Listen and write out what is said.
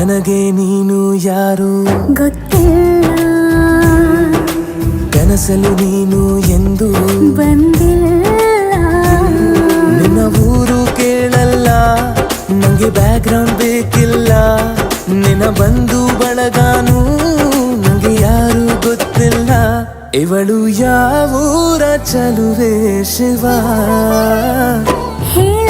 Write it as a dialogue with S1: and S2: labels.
S1: ನನಗೆ ನೀನು ಯಾರು
S2: ಗೊತ್ತಿಲ್ಲ,
S1: ಕನಸಲು ನೀನು ಎಂದು
S2: ಬಂದಿಲ್ಲ.
S1: ನಿನ್ನ ಊರು ಕೇಳಲ್ಲ, ನಂಗೆ ಬ್ಯಾಕ್ಗ್ರೌಂಡ್ ಬೇಕಿಲ್ಲ. ನಿನ್ನ ಬಂಧು ಬಳಗಾನು ನಂಗೆ ಯಾರು ಗೊತ್ತಿಲ್ಲ. ಇವಳು ಯಾವೂರ ಚಲುವೆ ಶಿವ
S2: ಹೇಳ